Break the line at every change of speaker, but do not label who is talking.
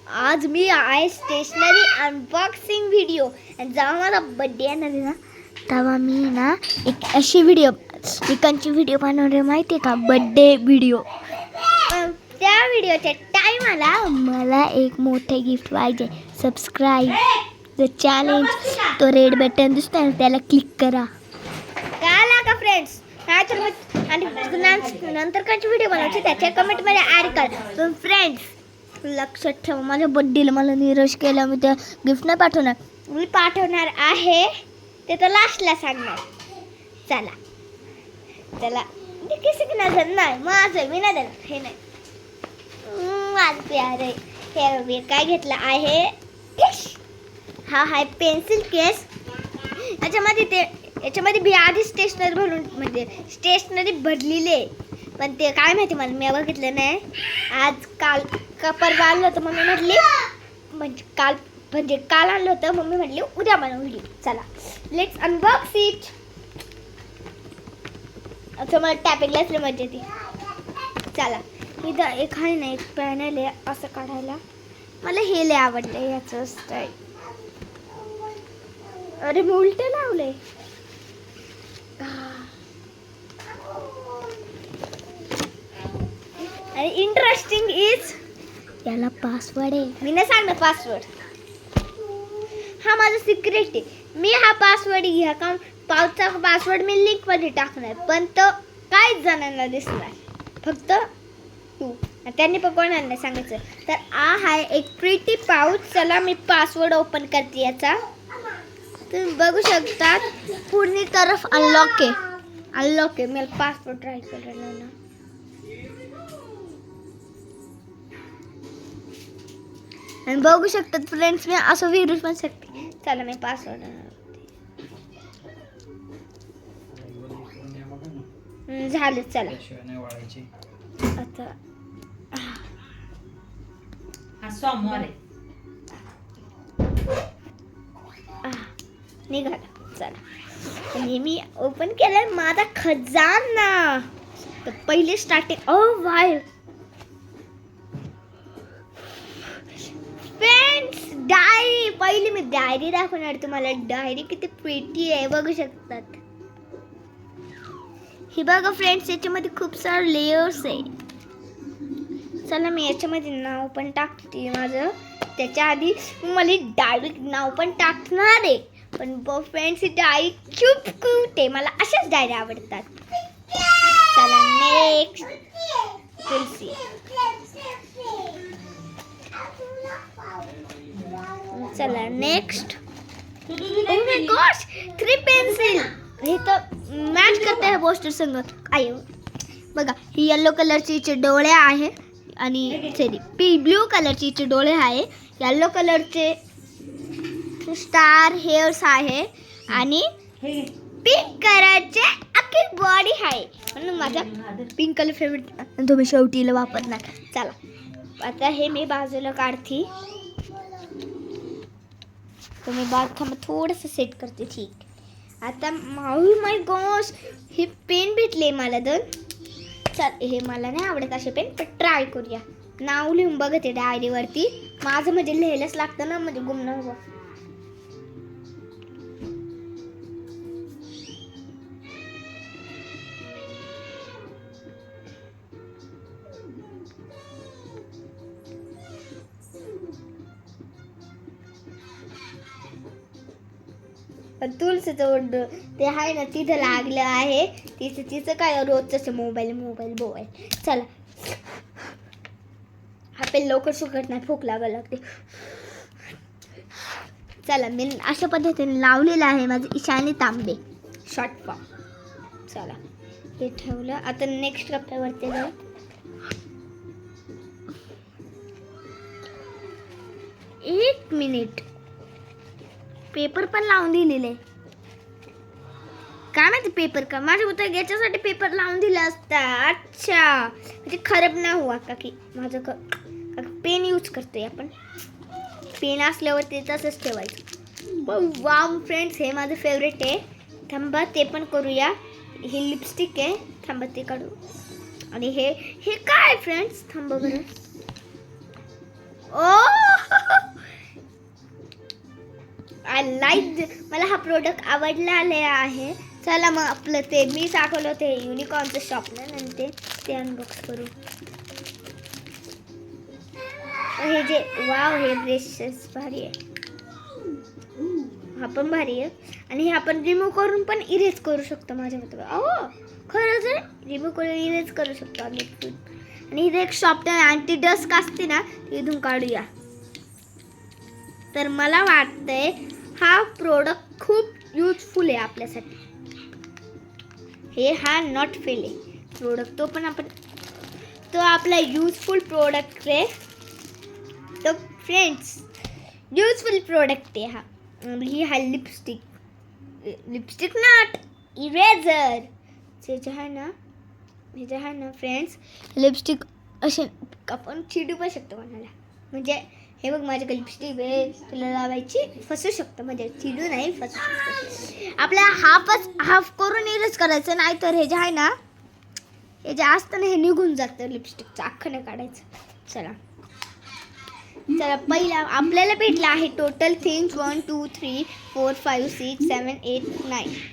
आज मी आहे stationery unboxing video आणि जेव्हा माझा बड्डे येणार आहे ना तेव्हा मी ना एक अशी व्हिडिओ चिकनची व्हिडिओ बनवणार माहिती आहे का, बड्डे व्हिडिओ. त्या व्हिडिओच्या टायमाला मला एक मोठे गिफ्ट पाहिजे. सबस्क्राईब द चॅलेंज, तो रेड बटन दिसतोय ना त्याला क्लिक करा. कळला का फ्रेंड्स? आणि नंतर कोणची व्हिडिओ बनवायची त्याच्या कमेंटमध्ये ॲड करा. पण फ्रेंड्स लक्षात ठेवा, माझ्या बड्डेला मला निराश केला, मी त्या गिफ्ट नाही पाठवणार. मी पाठवणार आहे ते तर लास्टला सांगणार. चला चला किसी की नजर नाही, माझं मी नाही देणार. हे नाही माझं प्यार आहे. हे मी काय घेतलं आहे, हा आहे पेन्सिल केस. याच्यामध्ये मी आधी स्टेशनरी भरून म्हणजे स्टेशनरी भरलेली आहे, पण ते काय माहिती मला, मी बघितलं नाही. आज काल परवा आणलं होतं मम्मी म्हटली, म्हणजे काल आणलं होतं मम्मी म्हटली उद्या बनवू व्हिडिओ. चला लेट्स अनबॉक्स इट. असं मला टॅपिंगला असलं मजा येते. चला इथं एक आहे ना, एक पॅनल आहे असं काढायला. मला हे लय आवडलं याचं स्टाईल. अरे मी उलटे लावले. आणि इंटरेस्टिंग इज याला पासवर्ड आहे. मी नाही सांगणार पासवर्ड, हा माझा सिक्रेट आहे. मी हा पासवर्ड घ्या का पावचा पासवर्ड मी लिंकमध्ये टाकणार, पण तो काहीच जणांना दिसणार, फक्त तू. त्यांनी पण कोणाला नाही सांगायचं. तर हा एक प्रिटी पाऊच. चला मी पासवर्ड ओपन करते याचा. तुम्ही बघू शकता पूर्ण तरफ अनलॉक आहे. मी पासवर्ड ट्राय करायला ना. आणि बघू शकतात फ्रेंड्स, मी असं विरू पण शकते. चला मी पासवर्ड झालं. चला आता निघाला. चला आणि मी ओपन केलं माझा खजाना. तर पहिले स्टार्टिंग वाय फ्रेंड्स डायरी. पहिली मी डायरी दाखवणार तुम्हाला. डायरी किती प्रिटी आहे बघू शकतात. ही बघा फ्रेंड्स, याच्यामध्ये खूप सारे लेयर्स आहे. चला मी याच्यामध्ये नाव पण टाकते माझं. त्याच्या आधी मला डायरेक्ट नाव पण टाकणार आहे, पण फ्रेंड्स ही डायरी खूप क्यूट आहे. मला अशाच डायरी आवडतात. चला नेक्स्ट तुलसी. चला next. Oh my gosh 3 pencil. हे तर मॅच करते आहे पोस्टर संग. काय बघा, ही येलो कलरची डोळे आहे आणि सॉरी ब्लू कलरची डोळे आहे. येलो कलरचे स्टार हेअर्स आहे आणि पिंक कलरचे अख्खी बॉडी आहे. म्हणून माझा पिंक कलर फेवरेट, तुम्ही शेवटीला वापरणार. चला आता हे मी बाजूला काढते. तुम्ही बाथरूम थोडंसं सेट करते. ठीक. आता माय गॉश हे पेन भेटले मला 2. चल हे मला नाही आवडत असे पेन, पण ट्राय करूया. नाव लिहून बघते डायरीवरती. माझं म्हणजे लिहायलाच लागतं ना, म्हणजे गुम न हो. तुलसीचं ते आहे ना तिथं लागलं आहे. तिचं काय रोजचं मोबाईल. चला हा पेन लवकर सुकत नाही, भूक लागायला लागते. चला मी अशा पद्धतीने लावलेलं आहे माझं ईशानी तांबे शॉर्ट फॉर्म. चला हे ठेवलं. आता नेक्स्ट कप्प्यावरती जाऊ. एक मिनिट, पेपर पण लावून दिलेले. काय माहिती पेपर का माझ्या होतं, याच्यासाठी पेपर लावून दिला असता. अच्छा म्हणजे खराब नाही हुआ का की माझं पेन यूज करतोय आपण. पेन असल्यावरती तसंच ठेवायचं. वाव फ्रेंड्स हे माझं फेवरेट आहे. थांबा ते पण करूया. हे लिपस्टिक आहे, थांबा ते काढू. आणि हे काय फ्रेंड्स, थांबा बरं. ओ आय लाईक, मला हा प्रोडक्ट आवडला आहे. चला मग आपलं ते मी दाखवलं ते युनिकॉर्नचं शॉपनर आणि ते अनबॉक्स करू. हे जे वाव, हे ब्रशेस भारी आहे. हा पण भारी आहे आणि हे आपण रिमूव्ह करून पण इरेज करू शकतो माझ्या मते. खरंच आहे, रिमूव्ह करून इरेज करू शकतो आम्ही. आणि इथे एक शॉपनर अँटी डस्ट असते ना, इथून काढूया. तर मला वाटतंय हा प्रोडक्ट खूप युजफुल आहे आपल्यासाठी. हा नॉट फेल आहे प्रोडक्ट, तो पण आपण तो आपला युजफुल प्रोडक्ट आहे. तो फ्रेंड्स युजफुल प्रोडक्ट आहे हा. हा लिपस्टिक नॉट इरेझर. हे जे आहे ना फ्रेंड्स, लिपस्टिक असे आपण चिडू पण शकतो कोणाला. म्हणजे हे बघ माझ्याकडे लिपस्टिक आहे, तुला लावायची, फसू शकतं. म्हणजे चिडू नाही, फसू शकतो. आपल्याला हाफ करून इरेज करायचं, नाही तर हे जे आहे ना, हे जे असतं ना, हे निघून जातं लिपस्टिकचं, अख्खं नाही काढायचं. चला पहिला आपल्याला भेटला आहे टोटल थिंग्स 1 2 3 4 5 6 7 8 9.